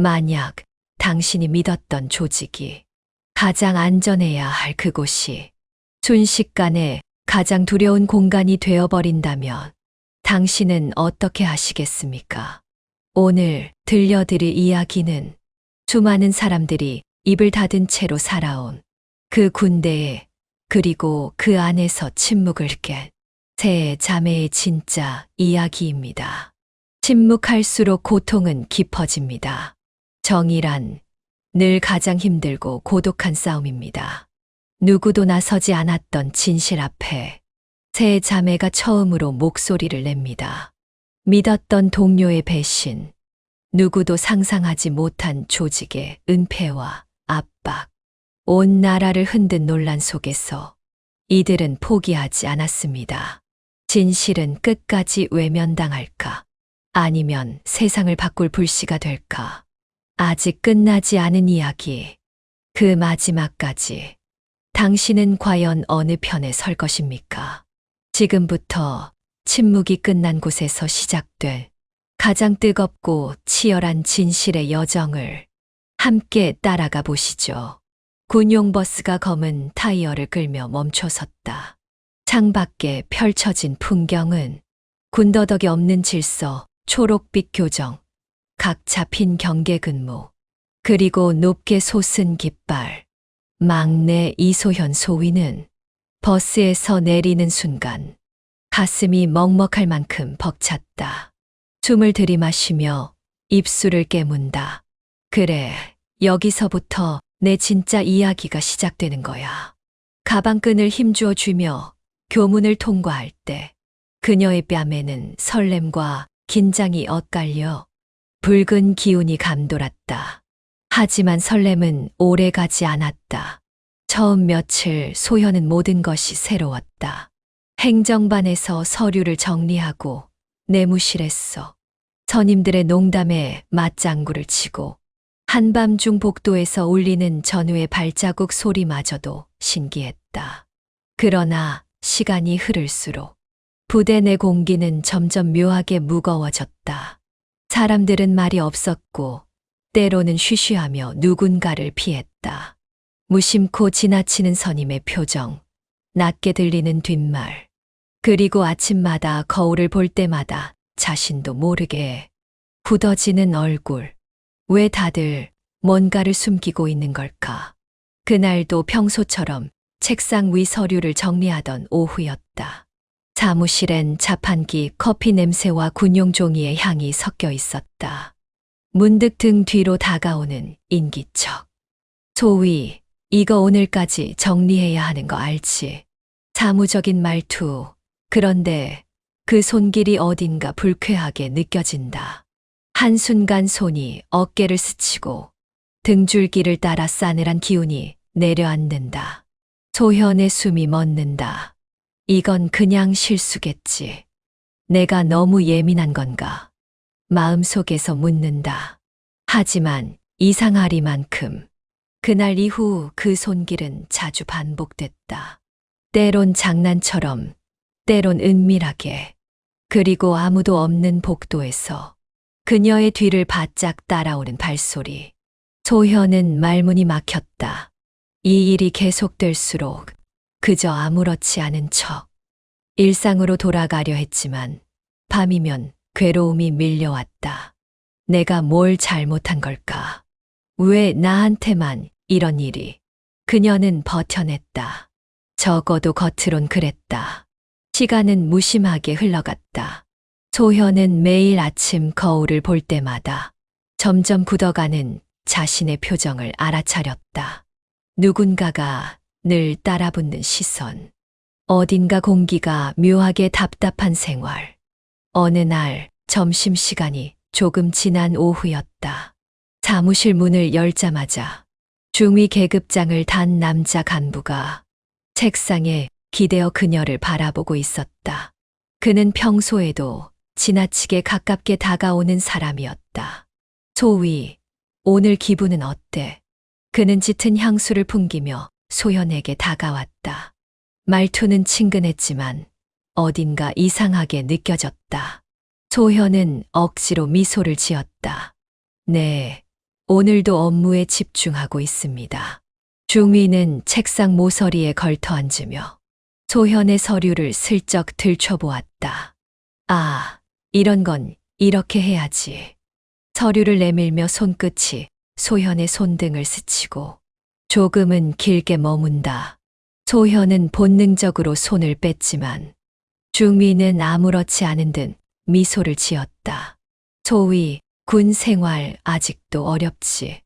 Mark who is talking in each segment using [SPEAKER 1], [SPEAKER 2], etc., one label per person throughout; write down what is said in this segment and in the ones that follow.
[SPEAKER 1] 만약 당신이 믿었던 조직이 가장 안전해야 할 그곳이 순식간에 가장 두려운 공간이 되어버린다면 당신은 어떻게 하시겠습니까? 오늘 들려드릴 이야기는 수많은 사람들이 입을 닫은 채로 살아온 그 군대에 그리고 그 안에서 침묵을 깬 세 자매의 진짜 이야기입니다. 침묵할수록 고통은 깊어집니다. 정의란 늘 가장 힘들고 고독한 싸움입니다. 누구도 나서지 않았던 진실 앞에 세 자매가 처음으로 목소리를 냅니다. 믿었던 동료의 배신, 누구도 상상하지 못한 조직의 은폐와 압박, 온 나라를 흔든 논란 속에서 이들은 포기하지 않았습니다. 진실은 끝까지 외면당할까? 아니면 세상을 바꿀 불씨가 될까? 아직 끝나지 않은 이야기, 그 마지막까지 당신은 과연 어느 편에 설 것입니까? 지금부터 침묵이 끝난 곳에서 시작될 가장 뜨겁고 치열한 진실의 여정을 함께 따라가 보시죠. 군용버스가 검은 타이어를 끌며 멈춰섰다. 창밖에 펼쳐진 풍경은 군더더기 없는 질서, 초록빛 교정, 각 잡힌 경계 근무, 그리고 높게 솟은 깃발. 막내 이소현 소위는 버스에서 내리는 순간 가슴이 먹먹할 만큼 벅찼다. 숨을 들이마시며 입술을 깨문다. 그래, 여기서부터 내 진짜 이야기가 시작되는 거야. 가방끈을 힘주어 쥐며 교문을 통과할 때 그녀의 뺨에는 설렘과 긴장이 엇갈려 붉은 기운이 감돌았다. 하지만 설렘은 오래 가지 않았다. 처음 며칠 소현은 모든 것이 새로웠다. 행정반에서 서류를 정리하고 내무실에서 선임들의 농담에 맞장구를 치고 한밤중 복도에서 울리는 전우의 발자국 소리마저도 신기했다. 그러나 시간이 흐를수록 부대 내 공기는 점점 묘하게 무거워졌다. 사람들은 말이 없었고 때로는 쉬쉬하며 누군가를 피했다. 무심코 지나치는 선임의 표정, 낮게 들리는 뒷말, 그리고 아침마다 거울을 볼 때마다 자신도 모르게 굳어지는 얼굴. 왜 다들 뭔가를 숨기고 있는 걸까? 그날도 평소처럼 책상 위 서류를 정리하던 오후였다. 사무실엔 자판기, 커피 냄새와 군용 종이의 향이 섞여 있었다. 문득 등 뒤로 다가오는 인기척. 소위, 이거 오늘까지 정리해야 하는 거 알지? 사무적인 말투. 그런데 그 손길이 어딘가 불쾌하게 느껴진다. 한순간 손이 어깨를 스치고 등줄기를 따라 싸늘한 기운이 내려앉는다. 소현의 숨이 멎는다. 이건 그냥 실수겠지. 내가 너무 예민한 건가? 마음속에서 묻는다. 하지만 이상하리만큼 그날 이후 그 손길은 자주 반복됐다. 때론 장난처럼, 때론 은밀하게, 그리고 아무도 없는 복도에서 그녀의 뒤를 바짝 따라오는 발소리. 소현은 말문이 막혔다. 이 일이 계속될수록 그저 아무렇지 않은 척 일상으로 돌아가려 했지만 밤이면 괴로움이 밀려왔다. 내가 뭘 잘못한 걸까? 왜 나한테만 이런 일이? 그녀는 버텨냈다. 적어도 겉으론 그랬다. 시간은 무심하게 흘러갔다. 소현은 매일 아침 거울을 볼 때마다 점점 굳어가는 자신의 표정을 알아차렸다. 누군가가 늘 따라붙는 시선. 어딘가 공기가 묘하게 답답한 생활. 어느 날 점심시간이 조금 지난 오후였다. 사무실 문을 열자마자 중위 계급장을 단 남자 간부가 책상에 기대어 그녀를 바라보고 있었다. 그는 평소에도 지나치게 가깝게 다가오는 사람이었다. 소위, 오늘 기분은 어때? 그는 짙은 향수를 풍기며 소현에게 다가왔다. 말투는 친근했지만 어딘가 이상하게 느껴졌다. 소현은 억지로 미소를 지었다. 네, 오늘도 업무에 집중하고 있습니다. 중위는 책상 모서리에 걸터 앉으며 소현의 서류를 슬쩍 들춰보았다. 아, 이런 건 이렇게 해야지. 서류를 내밀며 손끝이 소현의 손등을 스치고 조금은 길게 머문다. 소현은 본능적으로 손을 뺐지만 중위는 아무렇지 않은 듯 미소를 지었다. 소위, 군 생활 아직도 어렵지.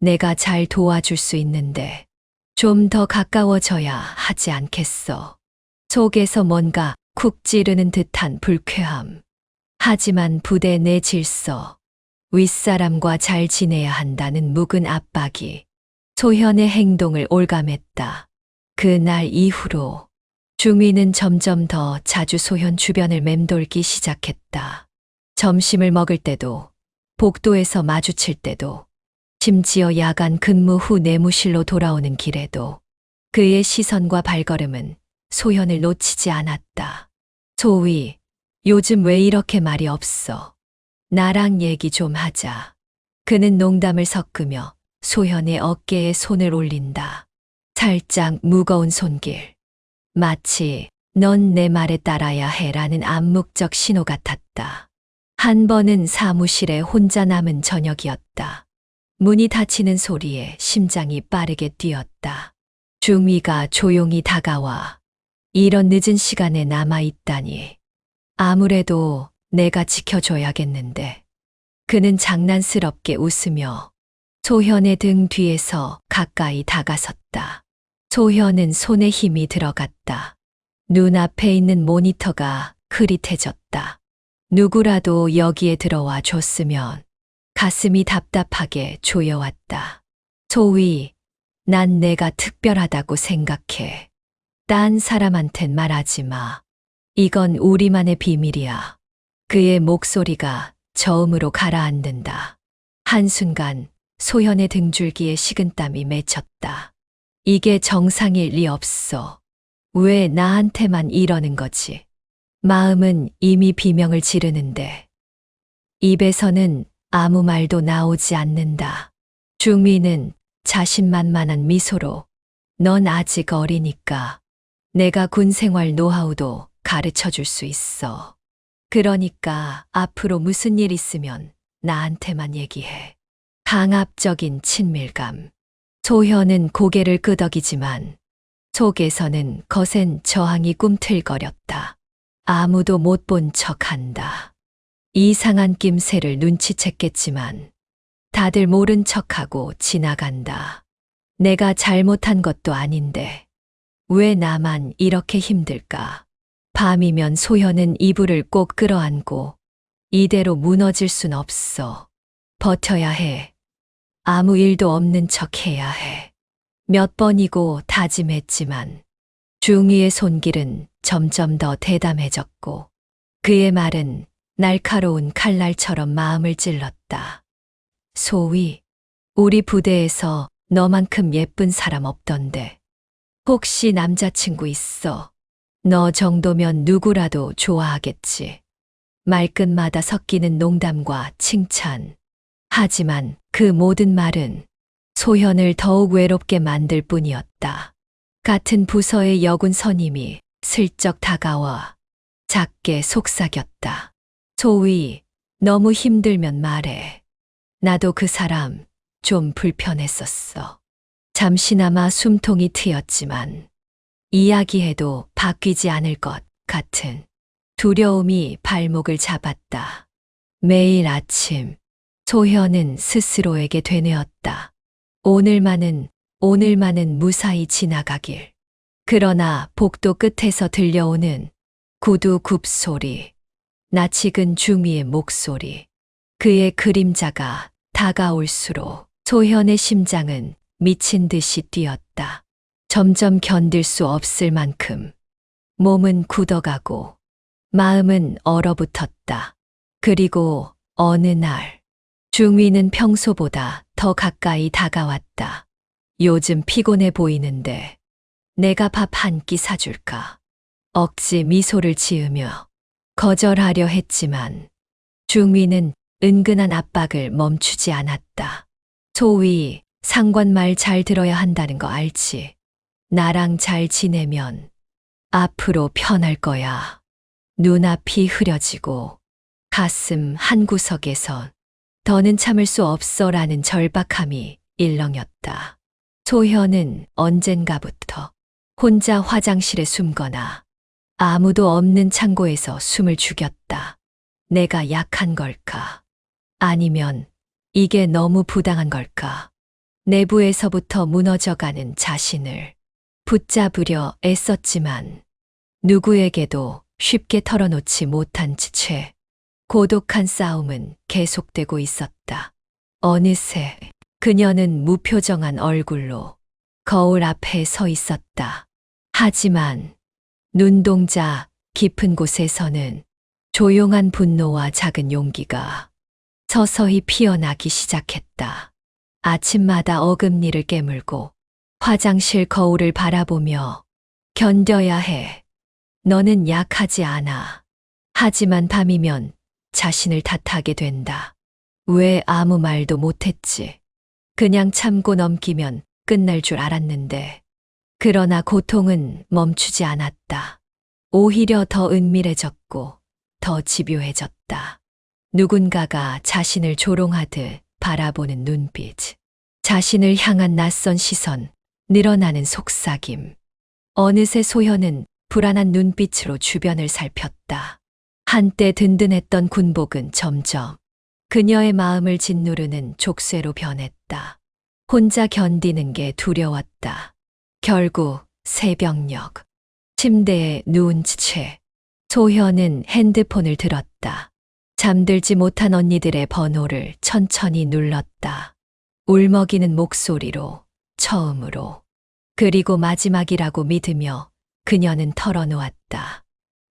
[SPEAKER 1] 내가 잘 도와줄 수 있는데 좀 더 가까워져야 하지 않겠어. 속에서 뭔가 쿡 찌르는 듯한 불쾌함. 하지만 부대 내 질서, 윗사람과 잘 지내야 한다는 묵은 압박이 소현의 행동을 올감했다. 그날 이후로 중위는 점점 더 자주 소현 주변을 맴돌기 시작했다. 점심을 먹을 때도, 복도에서 마주칠 때도, 심지어 야간 근무 후 내무실로 돌아오는 길에도 그의 시선과 발걸음은 소현을 놓치지 않았다. 소위, 요즘 왜 이렇게 말이 없어? 나랑 얘기 좀 하자. 그는 농담을 섞으며 소현의 어깨에 손을 올린다. 살짝 무거운 손길. 마치 넌 내 말에 따라야 해라는 암묵적 신호 같았다. 한 번은 사무실에 혼자 남은 저녁이었다. 문이 닫히는 소리에 심장이 빠르게 뛰었다. 중위가 조용히 다가와 이런 늦은 시간에 남아있다니. 아무래도 내가 지켜줘야겠는데. 그는 장난스럽게 웃으며 소현의 등 뒤에서 가까이 다가섰다. 소현은 손에 힘이 들어갔다. 눈앞에 있는 모니터가 흐릿해졌다. 누구라도 여기에 들어와 줬으면 가슴이 답답하게 조여왔다. 소위, 난 내가 특별하다고 생각해. 딴 사람한텐 말하지 마. 이건 우리만의 비밀이야. 그의 목소리가 저음으로 가라앉는다. 한순간 소현의 등줄기에 식은땀이 맺혔다. 이게 정상일 리 없어. 왜 나한테만 이러는 거지? 마음은 이미 비명을 지르는데 입에서는 아무 말도 나오지 않는다. 중위는 자신만만한 미소로 넌 아직 어리니까 내가 군 생활 노하우도 가르쳐 줄 수 있어. 그러니까 앞으로 무슨 일 있으면 나한테만 얘기해. 강압적인 친밀감. 소현은 고개를 끄덕이지만 속에서는 거센 저항이 꿈틀거렸다. 아무도 못 본 척한다. 이상한 낌새를 눈치챘겠지만 다들 모른 척하고 지나간다. 내가 잘못한 것도 아닌데 왜 나만 이렇게 힘들까? 밤이면 소현은 이불을 꼭 끌어안고 이대로 무너질 순 없어. 버텨야 해. 아무 일도 없는 척 해야 해. 몇 번이고 다짐했지만 중위의 손길은 점점 더 대담해졌고 그의 말은 날카로운 칼날처럼 마음을 찔렀다. 소위, 우리 부대에서 너만큼 예쁜 사람 없던데 혹시 남자친구 있어? 너 정도면 누구라도 좋아하겠지. 말끝마다 섞이는 농담과 칭찬. 하지만 그 모든 말은 소현을 더욱 외롭게 만들 뿐이었다. 같은 부서의 여군 선임이 슬쩍 다가와 작게 속삭였다. 소위, 너무 힘들면 말해. 나도 그 사람 좀 불편했었어. 잠시나마 숨통이 트였지만 이야기해도 바뀌지 않을 것 같은 두려움이 발목을 잡았다. 매일 아침 소현은 스스로에게 되뇌었다. 오늘만은 무사히 지나가길. 그러나 복도 끝에서 들려오는 구두 굽소리, 낯익은 중위의 목소리, 그의 그림자가 다가올수록 소현의 심장은 미친 듯이 뛰었다. 점점 견딜 수 없을 만큼 몸은 굳어가고 마음은 얼어붙었다. 그리고 어느 날 중위는 평소보다 더 가까이 다가왔다. 요즘 피곤해 보이는데 내가 밥 한 끼 사줄까? 억지 미소를 지으며 거절하려 했지만 중위는 은근한 압박을 멈추지 않았다. 소위 상관 말 잘 들어야 한다는 거 알지? 나랑 잘 지내면 앞으로 편할 거야. 눈앞이 흐려지고 가슴 한구석에서 더는 참을 수 없어라는 절박함이 일렁였다. 소현은 언젠가부터 혼자 화장실에 숨거나 아무도 없는 창고에서 숨을 죽였다. 내가 약한 걸까? 아니면 이게 너무 부당한 걸까? 내부에서부터 무너져가는 자신을 붙잡으려 애썼지만 누구에게도 쉽게 털어놓지 못한 채 고독한 싸움은 계속되고 있었다. 어느새 그녀는 무표정한 얼굴로 거울 앞에 서 있었다. 하지만 눈동자 깊은 곳에서는 조용한 분노와 작은 용기가 서서히 피어나기 시작했다. 아침마다 어금니를 깨물고 화장실 거울을 바라보며 견뎌야 해. 너는 약하지 않아. 하지만 밤이면 자신을 탓하게 된다. 왜 아무 말도 못했지? 그냥 참고 넘기면 끝날 줄 알았는데. 그러나 고통은 멈추지 않았다. 오히려 더 은밀해졌고 더 집요해졌다. 누군가가 자신을 조롱하듯 바라보는 눈빛, 자신을 향한 낯선 시선, 늘어나는 속삭임. 어느새 소현은 불안한 눈빛으로 주변을 살폈다. 한때 든든했던 군복은 점점 그녀의 마음을 짓누르는 족쇄로 변했다. 혼자 견디는 게 두려웠다. 결국 새벽녘 침대에 누운 채 소현은 핸드폰을 들었다. 잠들지 못한 언니들의 번호를 천천히 눌렀다. 울먹이는 목소리로 처음으로 그리고 마지막이라고 믿으며 그녀는 털어놓았다.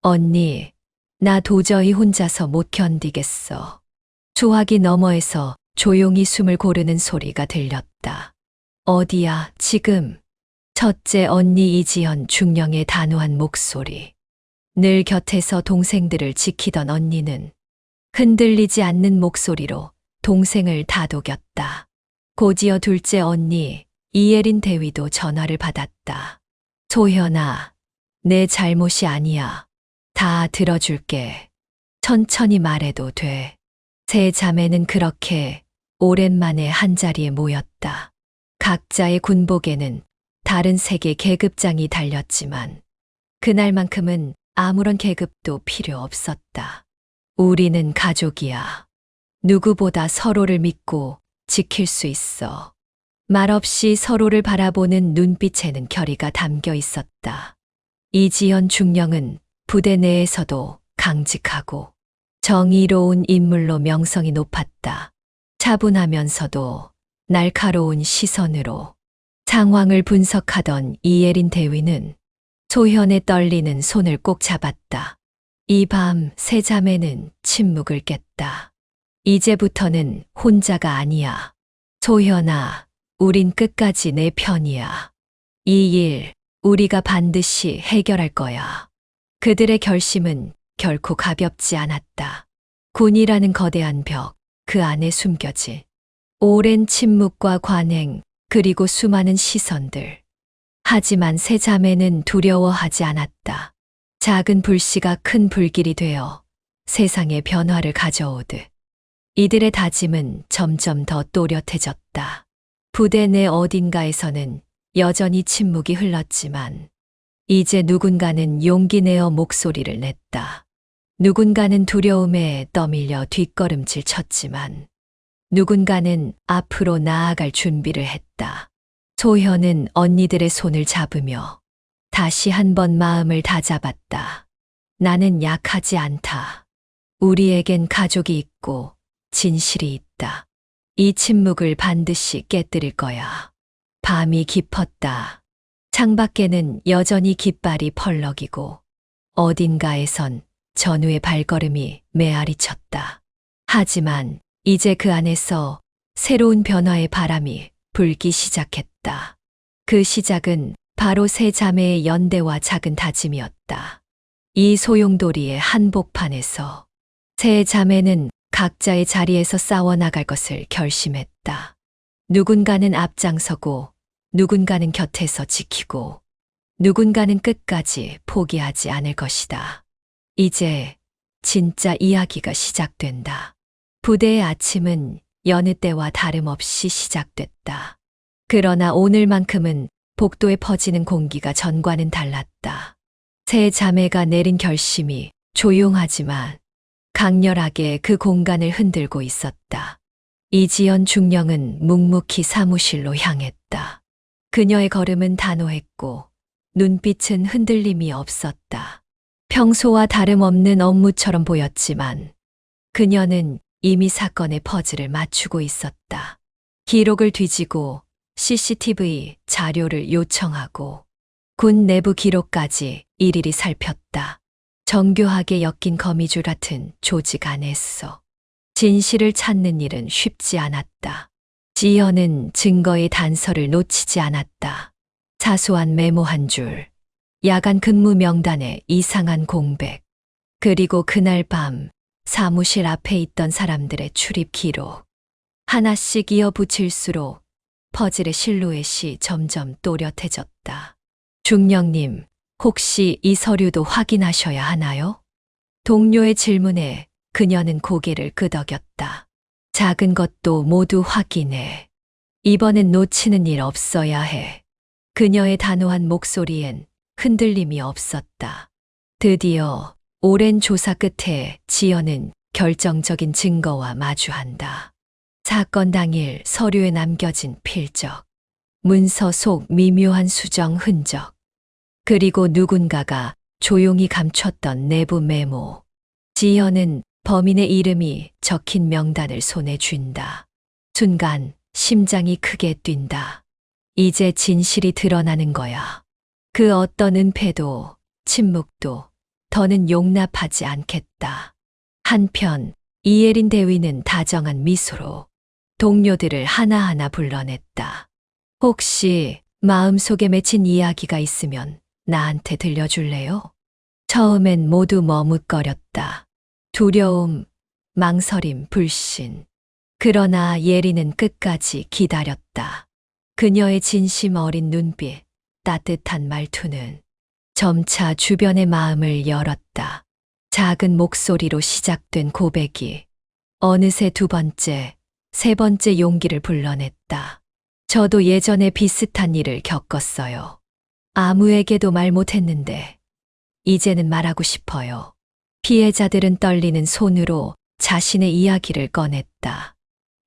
[SPEAKER 1] 언니, 나 도저히 혼자서 못 견디겠어. 조화기 너머에서 조용히 숨을 고르는 소리가 들렸다. 어디야, 지금? 첫째 언니 이지연 중령의 단호한 목소리. 늘 곁에서 동생들을 지키던 언니는 흔들리지 않는 목소리로 동생을 다독였다. 곧이어 둘째 언니 이예린 대위도 전화를 받았다. 소현아, 내 잘못이 아니야. 다 들어줄게. 천천히 말해도 돼. 세 자매는 그렇게 오랜만에 한자리에 모였다. 각자의 군복에는 다른 색의 계급장이 달렸지만 그날만큼은 아무런 계급도 필요 없었다. 우리는 가족이야. 누구보다 서로를 믿고 지킬 수 있어. 말없이 서로를 바라보는 눈빛에는 결의가 담겨 있었다. 이지연 중령은 부대 내에서도 강직하고 정의로운 인물로 명성이 높았다. 차분하면서도 날카로운 시선으로 상황을 분석하던 이예린 대위는 소현의 떨리는 손을 꼭 잡았다. 이 밤 세 자매는 침묵을 깼다. 이제부터는 혼자가 아니야. 소현아, 우린 끝까지 내 편이야. 이 일 우리가 반드시 해결할 거야. 그들의 결심은 결코 가볍지 않았다. 군이라는 거대한 벽, 그 안에 숨겨진 오랜 침묵과 관행, 그리고 수많은 시선들. 하지만 세 자매는 두려워하지 않았다. 작은 불씨가 큰 불길이 되어 세상에 변화를 가져오듯. 이들의 다짐은 점점 더 또렷해졌다. 부대 내 어딘가에서는 여전히 침묵이 흘렀지만 이제 누군가는 용기 내어 목소리를 냈다. 누군가는 두려움에 떠밀려 뒷걸음질 쳤지만 누군가는 앞으로 나아갈 준비를 했다. 소현은 언니들의 손을 잡으며 다시 한번 마음을 다잡았다. 나는 약하지 않다. 우리에겐 가족이 있고 진실이 있다. 이 침묵을 반드시 깨뜨릴 거야. 밤이 깊었다. 창밖에는 여전히 깃발이 펄럭이고 어딘가에선 전우의 발걸음이 메아리 쳤다. 하지만 이제 그 안에서 새로운 변화의 바람이 불기 시작했다. 그 시작은 바로 세 자매의 연대와 작은 다짐이었다. 이 소용돌이의 한복판에서 세 자매는 각자의 자리에서 싸워나갈 것을 결심했다. 누군가는 앞장서고, 누군가는 곁에서 지키고, 누군가는 끝까지 포기하지 않을 것이다. 이제 진짜 이야기가 시작된다. 부대의 아침은 여느 때와 다름없이 시작됐다. 그러나 오늘만큼은 복도에 퍼지는 공기가 전과는 달랐다. 세 자매가 내린 결심이 조용하지만 강렬하게 그 공간을 흔들고 있었다. 이지연 중령은 묵묵히 사무실로 향했다. 그녀의 걸음은 단호했고 눈빛은 흔들림이 없었다. 평소와 다름없는 업무처럼 보였지만 그녀는 이미 사건의 퍼즐을 맞추고 있었다. 기록을 뒤지고 CCTV 자료를 요청하고 군 내부 기록까지 일일이 살폈다. 정교하게 엮인 거미줄 같은 조직 안에서 진실을 찾는 일은 쉽지 않았다. 지연은 증거의 단서를 놓치지 않았다. 사소한 메모 한 줄, 야간 근무 명단의 이상한 공백, 그리고 그날 밤 사무실 앞에 있던 사람들의 출입 기록. 하나씩 이어붙일수록 퍼즐의 실루엣이 점점 또렷해졌다. 중령님, 혹시 이 서류도 확인하셔야 하나요? 동료의 질문에 그녀는 고개를 끄덕였다. 작은 것도 모두 확인해. 이번엔 놓치는 일 없어야 해. 그녀의 단호한 목소리엔 흔들림이 없었다. 드디어 오랜 조사 끝에 지연은 결정적인 증거와 마주한다. 사건 당일 서류에 남겨진 필적, 문서 속 미묘한 수정 흔적, 그리고 누군가가 조용히 감췄던 내부 메모. 지연은 범인의 이름이 적힌 명단을 손에 쥔다. 순간 심장이 크게 뛴다. 이제 진실이 드러나는 거야. 그 어떤 은폐도 침묵도 더는 용납하지 않겠다. 한편 이예린 대위는 다정한 미소로 동료들을 하나하나 불러냈다. 혹시 마음속에 맺힌 이야기가 있으면 나한테 들려줄래요? 처음엔 모두 머뭇거렸다. 두려움, 망설임, 불신. 그러나 예린은 끝까지 기다렸다. 그녀의 진심 어린 눈빛, 따뜻한 말투는 점차 주변의 마음을 열었다. 작은 목소리로 시작된 고백이 어느새 두 번째, 세 번째 용기를 불러냈다. 저도 예전에 비슷한 일을 겪었어요. 아무에게도 말 못했는데 이제는 말하고 싶어요. 피해자들은 떨리는 손으로 자신의 이야기를 꺼냈다.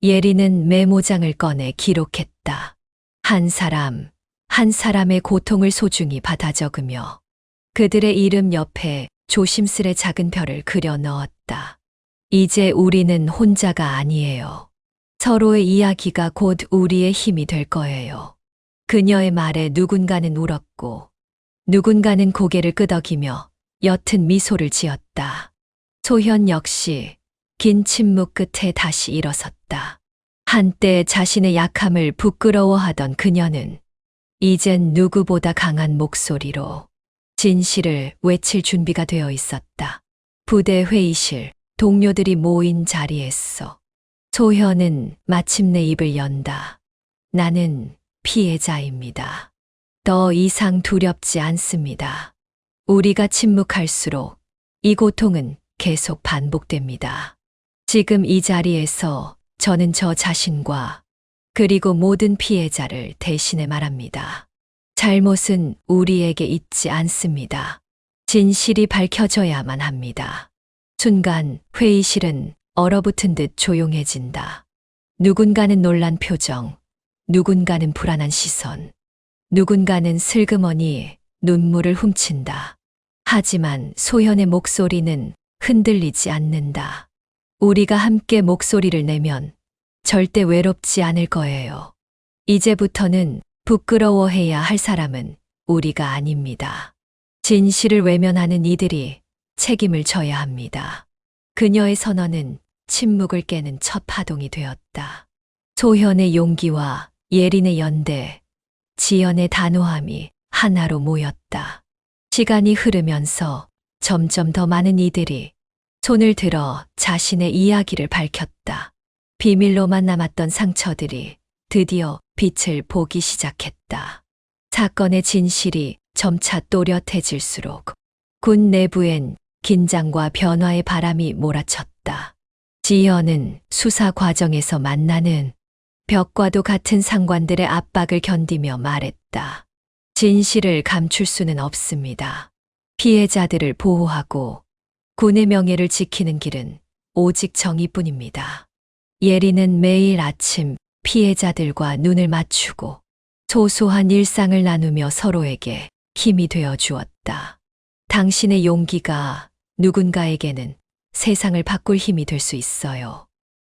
[SPEAKER 1] 예리는 메모장을 꺼내 기록했다. 한 사람, 한 사람의 고통을 소중히 받아 적으며 그들의 이름 옆에 조심스레 작은 별을 그려 넣었다. 이제 우리는 혼자가 아니에요. 서로의 이야기가 곧 우리의 힘이 될 거예요. 그녀의 말에 누군가는 울었고 누군가는 고개를 끄덕이며 옅은 미소를 지었다. 소현 역시 긴 침묵 끝에 다시 일어섰다. 한때 자신의 약함을 부끄러워하던 그녀는 이젠 누구보다 강한 목소리로 진실을 외칠 준비가 되어 있었다. 부대 회의실, 동료들이 모인 자리에서 소현은 마침내 입을 연다. 나는 피해자입니다. 더 이상 두렵지 않습니다. 우리가 침묵할수록 이 고통은 계속 반복됩니다. 지금 이 자리에서 저는 저 자신과 그리고 모든 피해자를 대신해 말합니다. 잘못은 우리에게 있지 않습니다. 진실이 밝혀져야만 합니다. 순간 회의실은 얼어붙은 듯 조용해진다. 누군가는 놀란 표정, 누군가는 불안한 시선, 누군가는 슬그머니 눈물을 훔친다. 하지만 소현의 목소리는 흔들리지 않는다. 우리가 함께 목소리를 내면 절대 외롭지 않을 거예요. 이제부터는 부끄러워해야 할 사람은 우리가 아닙니다. 진실을 외면하는 이들이 책임을 져야 합니다. 그녀의 선언은 침묵을 깨는 첫 파동이 되었다. 소현의 용기와 예린의 연대, 지연의 단호함이 하나로 모였다. 시간이 흐르면서 점점 더 많은 이들이 손을 들어 자신의 이야기를 밝혔다. 비밀로만 남았던 상처들이 드디어 빛을 보기 시작했다. 사건의 진실이 점차 또렷해질수록 군 내부엔 긴장과 변화의 바람이 몰아쳤다. 지현은 수사 과정에서 만나는 벽과도 같은 상관들의 압박을 견디며 말했다. 진실을 감출 수는 없습니다. 피해자들을 보호하고 군의 명예를 지키는 길은 오직 정의뿐입니다. 예리는 매일 아침 피해자들과 눈을 맞추고 소소한 일상을 나누며 서로에게 힘이 되어 주었다. 당신의 용기가 누군가에게는 세상을 바꿀 힘이 될 수 있어요.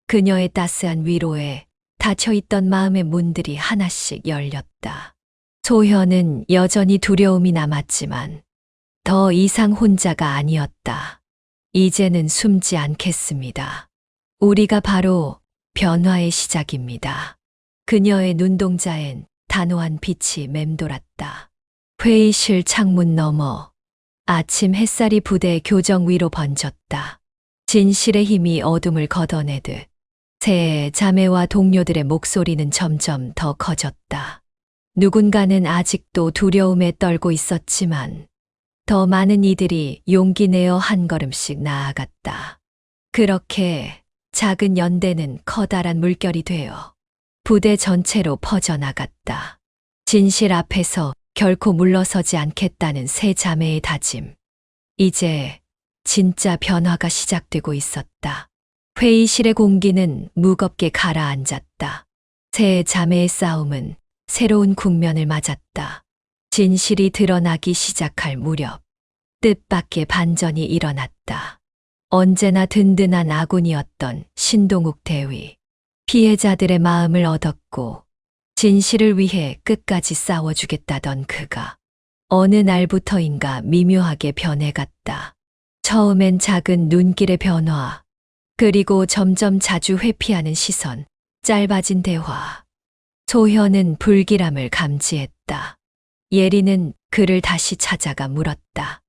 [SPEAKER 1] 그녀의 따스한 위로에 닫혀있던 마음의 문들이 하나씩 열렸다. 소현은 여전히 두려움이 남았지만 더 이상 혼자가 아니었다. 이제는 숨지 않겠습니다. 우리가 바로 변화의 시작입니다. 그녀의 눈동자엔 단호한 빛이 맴돌았다. 회의실 창문 너머 아침 햇살이 부대 교정 위로 번졌다. 진실의 힘이 어둠을 걷어내듯 새 자매와 동료들의 목소리는 점점 더 커졌다. 누군가는 아직도 두려움에 떨고 있었지만 더 많은 이들이 용기 내어 한 걸음씩 나아갔다. 그렇게 작은 연대는 커다란 물결이 되어 부대 전체로 퍼져나갔다. 진실 앞에서 결코 물러서지 않겠다는 세 자매의 다짐. 이제 진짜 변화가 시작되고 있었다. 회의실의 공기는 무겁게 가라앉았다. 세 자매의 싸움은 새로운 국면을 맞았다. 진실이 드러나기 시작할 무렵 뜻밖의 반전이 일어났다. 언제나 든든한 아군이었던 신동욱 대위. 피해자들의 마음을 얻었고 진실을 위해 끝까지 싸워주겠다던 그가 어느 날부터인가 미묘하게 변해갔다. 처음엔 작은 눈길의 변화, 그리고 점점 자주 회피하는 시선, 짧아진 대화. 소현은 불길함을 감지했다. 예리는 그를 다시 찾아가 물었다.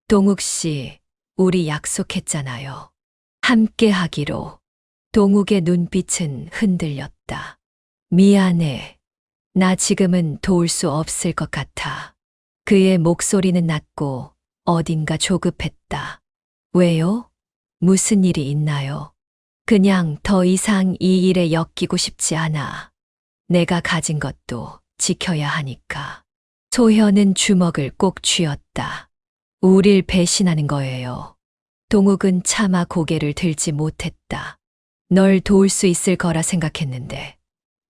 [SPEAKER 1] 동욱 씨, 우리 약속했잖아요. 함께 하기로. 동욱의 눈빛은 흔들렸다. 미안해. 나 지금은 도울 수 없을 것 같아. 그의 목소리는 낮고 어딘가 조급했다. 왜요? 무슨 일이 있나요? 그냥 더 이상 이 일에 엮이고 싶지 않아. 내가 가진 것도 지켜야 하니까. 소현은 주먹을 꼭 쥐었다. 우릴 배신하는 거예요. 동욱은 차마 고개를 들지 못했다. 널 도울 수 있을 거라 생각했는데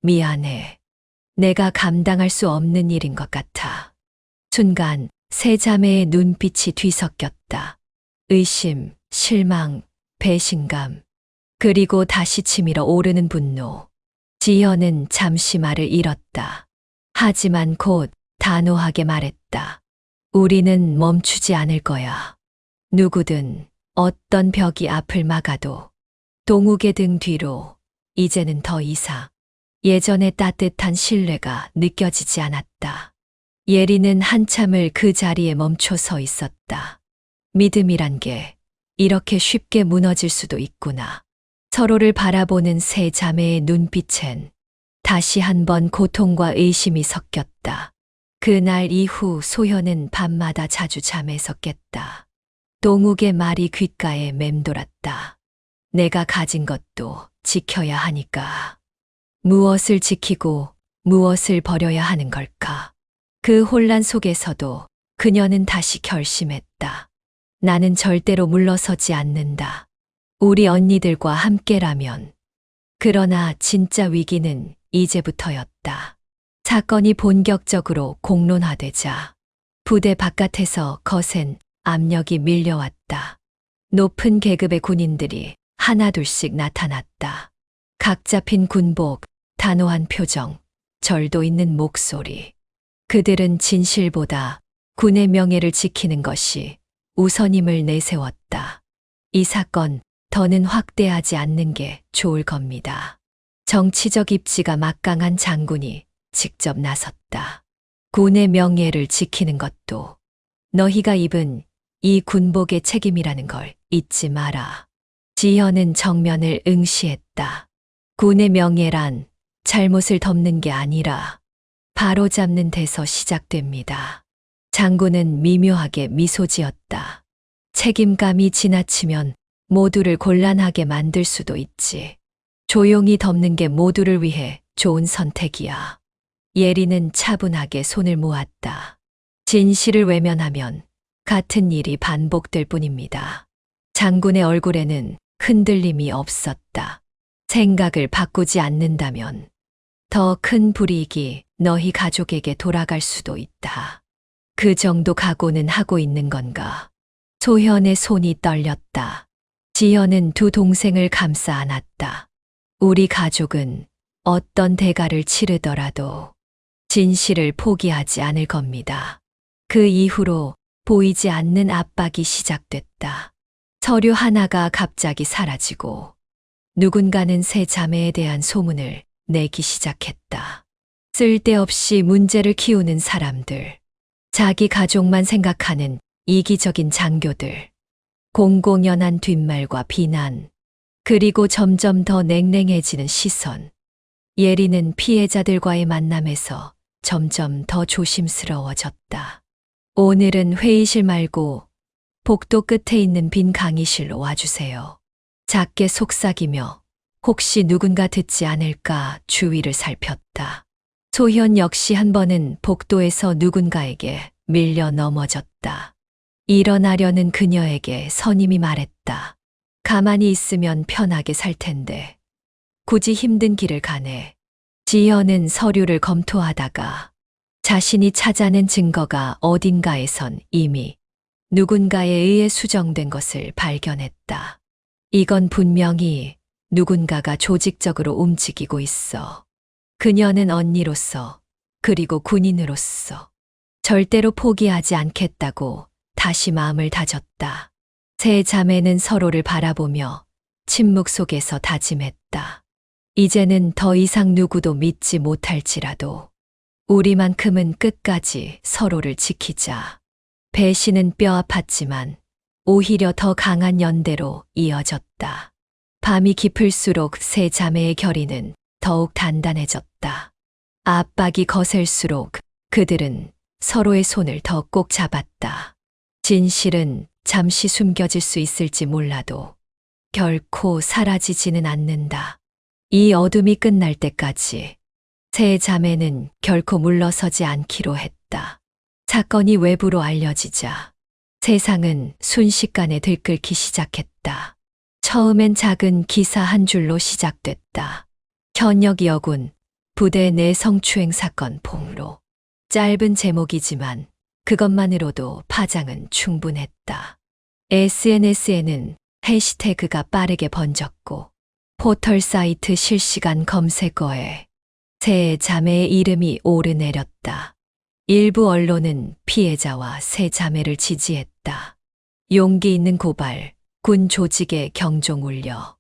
[SPEAKER 1] 미안해. 내가 감당할 수 없는 일인 것 같아. 순간 세 자매의 눈빛이 뒤섞였다. 의심, 실망, 배신감, 그리고 다시 치밀어 오르는 분노. 지현은 잠시 말을 잃었다. 하지만 곧 단호하게 말했다. 우리는 멈추지 않을 거야. 누구든 어떤 벽이 앞을 막아도 동욱의 등 뒤로 이제는 더 이상 예전의 따뜻한 신뢰가 느껴지지 않았다. 예리는 한참을 그 자리에 멈춰 서 있었다. 믿음이란 게 이렇게 쉽게 무너질 수도 있구나. 서로를 바라보는 세 자매의 눈빛엔 다시 한번 고통과 의심이 섞였다. 그날 이후 소현은 밤마다 자주 잠에서 깼다. 동욱의 말이 귓가에 맴돌았다. 내가 가진 것도 지켜야 하니까. 무엇을 지키고 무엇을 버려야 하는 걸까? 그 혼란 속에서도 그녀는 다시 결심했다. 나는 절대로 물러서지 않는다. 우리 언니들과 함께라면. 그러나 진짜 위기는 이제부터였다. 사건이 본격적으로 공론화되자 부대 바깥에서 거센 압력이 밀려왔다. 높은 계급의 군인들이 하나둘씩 나타났다. 각 잡힌 군복, 단호한 표정, 절도 있는 목소리. 그들은 진실보다 군의 명예를 지키는 것이 우선임을 내세웠다. 이 사건 더는 확대하지 않는 게 좋을 겁니다. 정치적 입지가 막강한 장군이 직접 나섰다. 군의 명예를 지키는 것도 너희가 입은 이 군복의 책임이라는 걸 잊지 마라. 지현은 정면을 응시했다. 군의 명예란 잘못을 덮는 게 아니라 바로 잡는 데서 시작됩니다. 장군은 미묘하게 미소 지었다. 책임감이 지나치면 모두를 곤란하게 만들 수도 있지. 조용히 덮는 게 모두를 위해 좋은 선택이야. 예리는 차분하게 손을 모았다. 진실을 외면하면 같은 일이 반복될 뿐입니다. 장군의 얼굴에는 흔들림이 없었다. 생각을 바꾸지 않는다면 더 큰 불이익이 너희 가족에게 돌아갈 수도 있다. 그 정도 각오는 하고 있는 건가? 소현의 손이 떨렸다. 지연은 두 동생을 감싸 안았다. 우리 가족은 어떤 대가를 치르더라도 진실을 포기하지 않을 겁니다. 그 이후로 보이지 않는 압박이 시작됐다. 서류 하나가 갑자기 사라지고 누군가는 세 자매에 대한 소문을 내기 시작했다. 쓸데없이 문제를 키우는 사람들, 자기 가족만 생각하는 이기적인 장교들, 공공연한 뒷말과 비난, 그리고 점점 더 냉랭해지는 시선. 예리는 피해자들과의 만남에서 점점 더 조심스러워졌다. 오늘은 회의실 말고 복도 끝에 있는 빈 강의실로 와주세요. 작게 속삭이며 혹시 누군가 듣지 않을까 주위를 살폈다. 소현 역시 한 번은 복도에서 누군가에게 밀려 넘어졌다. 일어나려는 그녀에게 선임이 말했다. 가만히 있으면 편하게 살 텐데 굳이 힘든 길을 가네. 지연은 서류를 검토하다가 자신이 찾아낸 증거가 어딘가에선 이미 누군가에 의해 수정된 것을 발견했다. 이건 분명히 누군가가 조직적으로 움직이고 있어. 그녀는 언니로서 그리고 군인으로서 절대로 포기하지 않겠다고 다시 마음을 다졌다. 세 자매는 서로를 바라보며 침묵 속에서 다짐했다. 이제는 더 이상 누구도 믿지 못할지라도 우리만큼은 끝까지 서로를 지키자. 배신은 뼈 아팠지만 오히려 더 강한 연대로 이어졌다. 밤이 깊을수록 세 자매의 결의는 더욱 단단해졌다. 압박이 거셀수록 그들은 서로의 손을 더 꼭 잡았다. 진실은 잠시 숨겨질 수 있을지 몰라도 결코 사라지지는 않는다. 이 어둠이 끝날 때까지 세 자매는 결코 물러서지 않기로 했다. 사건이 외부로 알려지자 세상은 순식간에 들끓기 시작했다. 처음엔 작은 기사 한 줄로 시작됐다. 현역 여군 부대 내 성추행 사건 폭로. 짧은 제목이지만 그것만으로도 파장은 충분했다. SNS에는 해시태그가 빠르게 번졌고 포털 사이트 실시간 검색어에 세 자매의 이름이 오르내렸다. 일부 언론은 피해자와 세 자매를 지지했다. 용기 있는 고발, 군 조직의 경종 울려.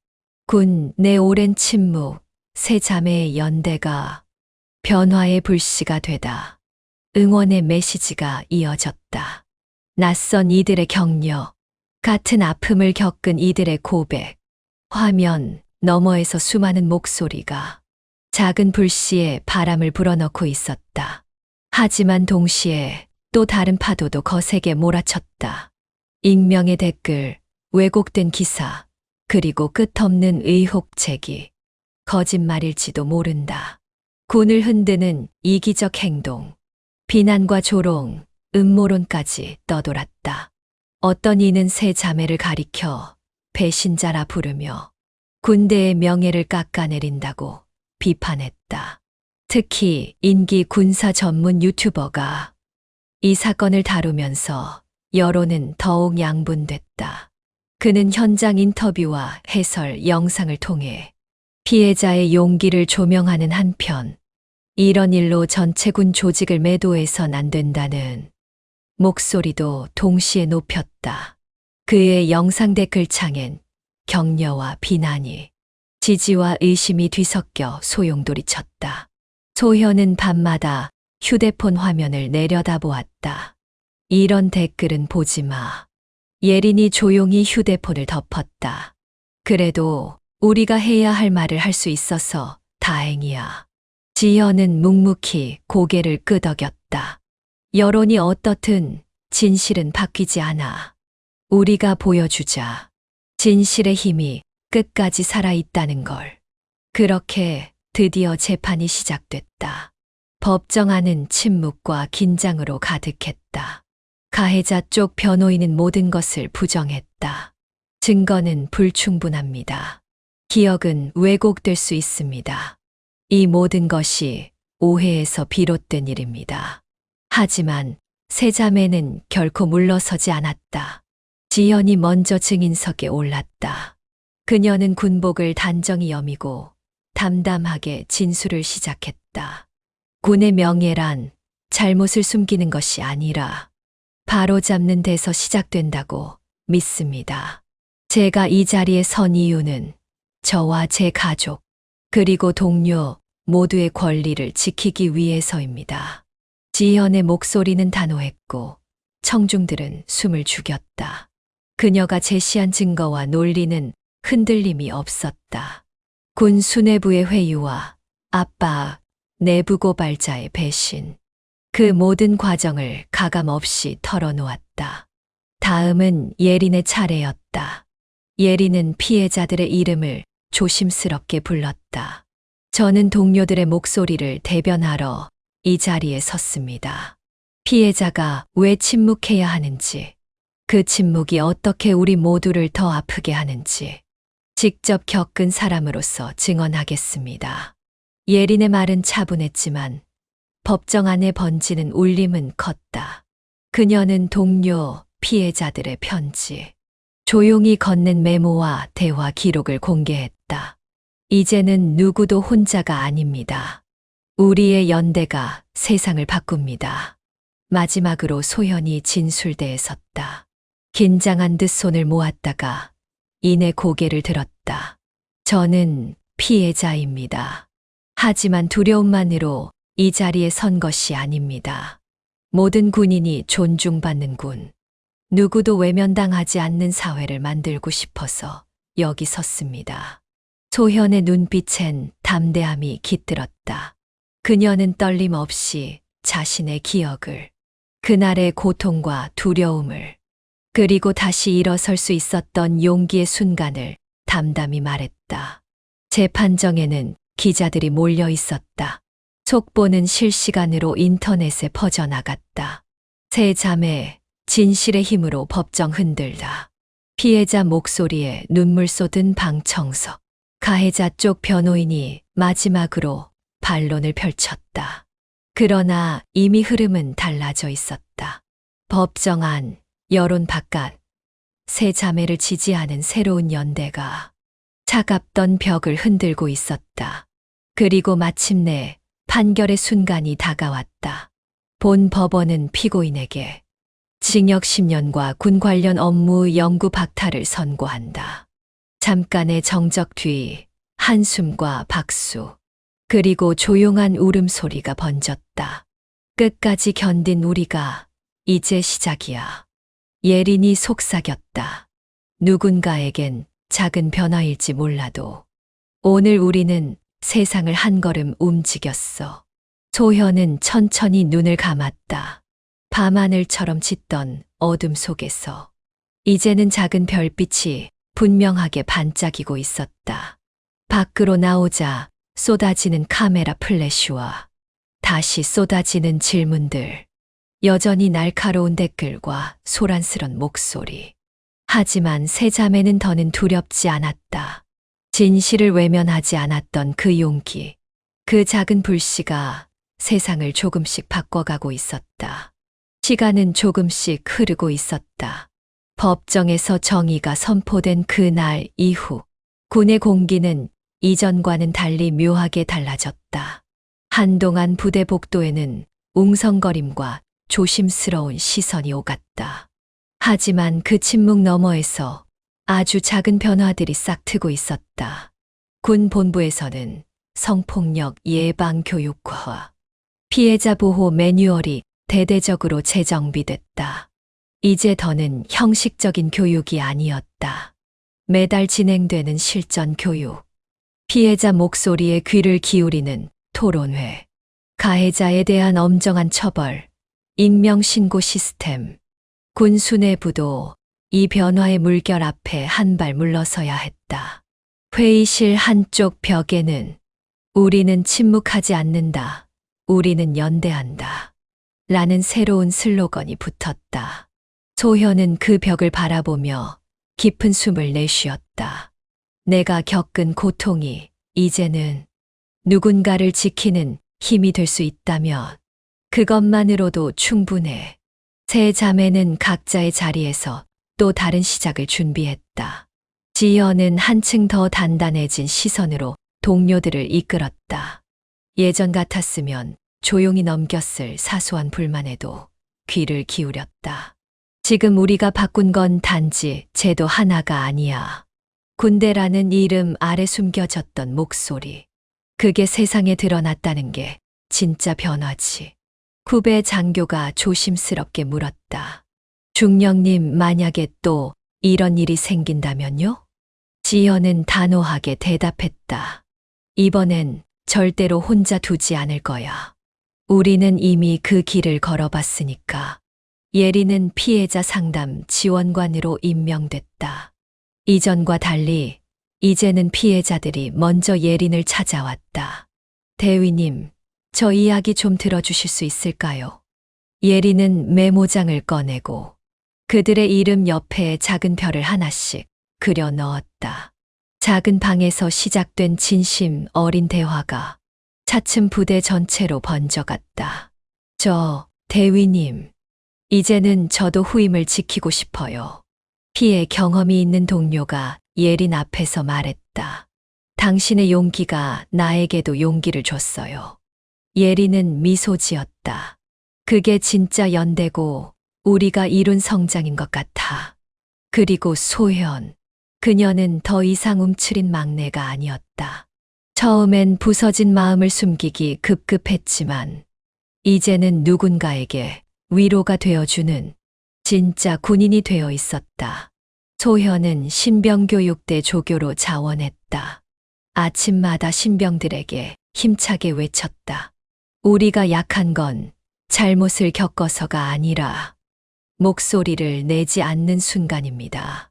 [SPEAKER 1] 군 내 오랜 침묵, 세 자매의 연대가 변화의 불씨가 되다. 응원의 메시지가 이어졌다. 낯선 이들의 격려, 같은 아픔을 겪은 이들의 고백, 화면 너머에서 수많은 목소리가 작은 불씨에 바람을 불어넣고 있었다. 하지만 동시에 또 다른 파도도 거세게 몰아쳤다. 익명의 댓글, 왜곡된 기사, 그리고 끝없는 의혹 제기. 거짓말일지도 모른다. 군을 흔드는 이기적 행동, 비난과 조롱, 음모론까지 떠돌았다. 어떤 이는 세 자매를 가리켜 배신자라 부르며 군대의 명예를 깎아내린다고 비판했다. 특히 인기 군사 전문 유튜버가 이 사건을 다루면서 여론은 더욱 양분됐다. 그는 현장 인터뷰와 해설 영상을 통해 피해자의 용기를 조명하는 한편 이런 일로 전체 군 조직을 매도해선 안 된다는 목소리도 동시에 높였다. 그의 영상 댓글창엔 격려와 비난이, 지지와 의심이 뒤섞여 소용돌이쳤다. 소현은 밤마다 휴대폰 화면을 내려다보았다. 이런 댓글은 보지 마. 예린이 조용히 휴대폰을 덮었다. 그래도 우리가 해야 할 말을 할 수 있어서 다행이야. 지연은 묵묵히 고개를 끄덕였다. 여론이 어떻든 진실은 바뀌지 않아. 우리가 보여주자. 진실의 힘이 끝까지 살아있다는 걸. 그렇게 드디어 재판이 시작됐다. 법정 안은 침묵과 긴장으로 가득했다. 가해자 쪽 변호인은 모든 것을 부정했다. 증거는 불충분합니다. 기억은 왜곡될 수 있습니다. 이 모든 것이 오해에서 비롯된 일입니다. 하지만 세 자매는 결코 물러서지 않았다. 지연이 먼저 증인석에 올랐다. 그녀는 군복을 단정히 여미고 담담하게 진술을 시작했다. 군의 명예란 잘못을 숨기는 것이 아니라 바로잡는 데서 시작된다고 믿습니다. 제가 이 자리에 선 이유는 저와 제 가족, 그리고 동료 모두의 권리를 지키기 위해서입니다. 지연의 목소리는 단호했고 청중들은 숨을 죽였다. 그녀가 제시한 증거와 논리는 흔들림이 없었다. 군 수뇌부의 회유와 압박, 내부 고발자의 배신, 그 모든 과정을 가감없이 털어놓았다. 다음은 예린의 차례였다. 예린은 피해자들의 이름을 조심스럽게 불렀다. 저는 동료들의 목소리를 대변하러 이 자리에 섰습니다. 피해자가 왜 침묵해야 하는지, 그 침묵이 어떻게 우리 모두를 더 아프게 하는지 직접 겪은 사람으로서 증언하겠습니다. 예린의 말은 차분했지만 법정 안에 번지는 울림은 컸다. 그녀는 동료, 피해자들의 편지, 조용히 건넨 메모와 대화 기록을 공개했다. 이제는 누구도 혼자가 아닙니다. 우리의 연대가 세상을 바꿉니다. 마지막으로 소현이 진술대에 섰다. 긴장한 듯 손을 모았다가 이내 고개를 들었다. 저는 피해자입니다. 하지만 두려움만으로 이 자리에 선 것이 아닙니다. 모든 군인이 존중받는 군, 누구도 외면당하지 않는 사회를 만들고 싶어서 여기 섰습니다. 소현의 눈빛엔 담대함이 깃들었다. 그녀는 떨림 없이 자신의 기억을, 그날의 고통과 두려움을, 그리고 다시 일어설 수 있었던 용기의 순간을 담담히 말했다. 재판정에는 기자들이 몰려 있었다. 속보는 실시간으로 인터넷에 퍼져나갔다. 세 자매, 진실의 힘으로 법정 흔들다. 피해자 목소리에 눈물 쏟은 방청석. 가해자 쪽 변호인이 마지막으로 반론을 펼쳤다. 그러나 이미 흐름은 달라져 있었다. 법정 안, 여론 바깥, 세 자매를 지지하는 새로운 연대가 차갑던 벽을 흔들고 있었다. 그리고 마침내 판결의 순간이 다가왔다. 본 법원은 피고인에게 징역 10년과 군 관련 업무 영구 박탈을 선고한다. 잠깐의 정적 뒤 한숨과 박수, 그리고 조용한 울음소리가 번졌다. 끝까지 견딘 우리가 이제 시작이야. 예린이 속삭였다. 누군가에겐 작은 변화일지 몰라도 오늘 우리는 세상을 한 걸음 움직였어. 소현은 천천히 눈을 감았다. 밤하늘처럼 짙던 어둠 속에서 이제는 작은 별빛이 분명하게 반짝이고 있었다. 밖으로 나오자 쏟아지는 카메라 플래시와 다시 쏟아지는 질문들, 여전히 날카로운 댓글과 소란스런 목소리. 하지만 세 자매는 더는 두렵지 않았다. 진실을 외면하지 않았던 그 용기, 그 작은 불씨가 세상을 조금씩 바꿔가고 있었다. 시간은 조금씩 흐르고 있었다. 법정에서 정의가 선포된 그날 이후 군의 공기는 이전과는 달리 묘하게 달라졌다. 한동안 부대 복도에는 웅성거림과 조심스러운 시선이 오갔다. 하지만 그 침묵 너머에서 아주 작은 변화들이 싹트고 있었다. 군 본부에서는 성폭력 예방 교육과 피해자 보호 매뉴얼이 대대적으로 재정비됐다. 이제 더는 형식적인 교육이 아니었다. 매달 진행되는 실전 교육, 피해자 목소리에 귀를 기울이는 토론회, 가해자에 대한 엄정한 처벌, 익명신고 시스템, 군수 내부도 이 변화의 물결 앞에 한 발 물러서야 했다. 회의실 한쪽 벽에는 우리는 침묵하지 않는다. 우리는 연대한다. 라는 새로운 슬로건이 붙었다. 소현은 그 벽을 바라보며 깊은 숨을 내쉬었다. 내가 겪은 고통이 이제는 누군가를 지키는 힘이 될 수 있다면 그것만으로도 충분해. 세 자매는 각자의 자리에서 또 다른 시작을 준비했다. 지연은 한층 더 단단해진 시선으로 동료들을 이끌었다. 예전 같았으면 조용히 넘겼을 사소한 불만에도 귀를 기울였다. 지금 우리가 바꾼 건 단지 제도 하나가 아니야. 군대라는 이름 아래 숨겨졌던 목소리. 그게 세상에 드러났다는 게 진짜 변화지. 후배 장교가 조심스럽게 물었다. 중령님, 만약에 또 이런 일이 생긴다면요? 지연은 단호하게 대답했다. 이번엔 절대로 혼자 두지 않을 거야. 우리는 이미 그 길을 걸어봤으니까. 예리는 피해자 상담 지원관으로 임명됐다. 이전과 달리 이제는 피해자들이 먼저 예린을 찾아왔다. 대위님, 저 이야기 좀 들어주실 수 있을까요? 예린은 메모장을 꺼내고 그들의 이름 옆에 작은 별을 하나씩 그려 넣었다. 작은 방에서 시작된 진심 어린 대화가 차츰 부대 전체로 번져갔다. 대위님, 이제는 저도 후임을 지키고 싶어요. 피해 경험이 있는 동료가 예린 앞에서 말했다. 당신의 용기가 나에게도 용기를 줬어요. 예린은 미소 지었다. 그게 진짜 연대고 우리가 이룬 성장인 것 같아. 그리고 소현. 그녀는 더 이상 움츠린 막내가 아니었다. 처음엔 부서진 마음을 숨기기 급급했지만 이제는 누군가에게 위로가 되어주는 진짜 군인이 되어 있었다. 소현은 신병교육대 조교로 자원했다. 아침마다 신병들에게 힘차게 외쳤다. 우리가 약한 건 잘못을 겪어서가 아니라 목소리를 내지 않는 순간입니다.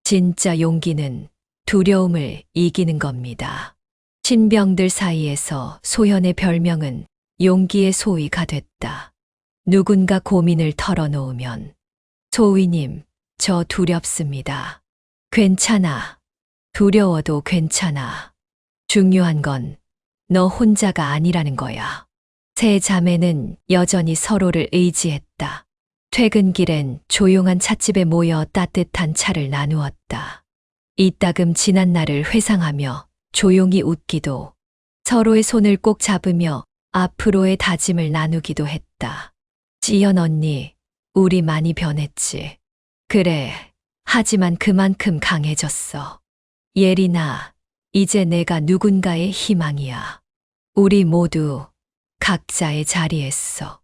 [SPEAKER 1] 진짜 용기는 두려움을 이기는 겁니다. 신병들 사이에서 소현의 별명은 용기의 소위가 됐다. 누군가 고민을 털어놓으면 소위님, 저 두렵습니다. 괜찮아. 두려워도 괜찮아. 중요한 건 너 혼자가 아니라는 거야. 세 자매는 여전히 서로를 의지했다. 퇴근길엔 조용한 찻집에 모여 따뜻한 차를 나누었다. 이따금 지난 날을 회상하며 조용히 웃기도 서로의 손을 꼭 잡으며 앞으로의 다짐을 나누기도 했다. 지연 언니, 우리 많이 변했지. 그래, 하지만 그만큼 강해졌어. 예린아, 이제 내가 누군가의 희망이야. 우리 모두 각자의 자리에서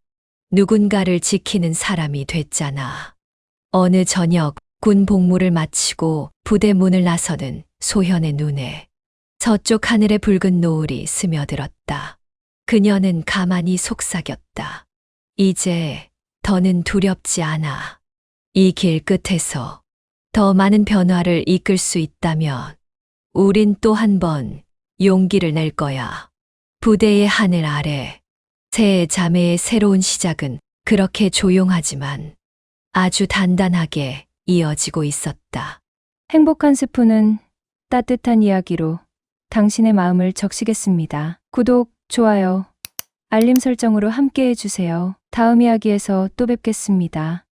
[SPEAKER 1] 누군가를 지키는 사람이 됐잖아. 어느 저녁 군 복무를 마치고 부대 문을 나서는 소현의 눈에 서쪽 하늘의 붉은 노을이 스며들었다. 그녀는 가만히 속삭였다. 이제 더는 두렵지 않아. 이 길 끝에서 더 많은 변화를 이끌 수 있다면 우린 또 한 번 용기를 낼 거야. 부대의 하늘 아래 세 자매의 새로운 시작은 그렇게 조용하지만 아주 단단하게 이어지고 있었다.
[SPEAKER 2] 행복한 스푼은 따뜻한 이야기로 당신의 마음을 적시겠습니다. 구독, 좋아요, 알림 설정으로 함께 해주세요. 다음 이야기에서 또 뵙겠습니다.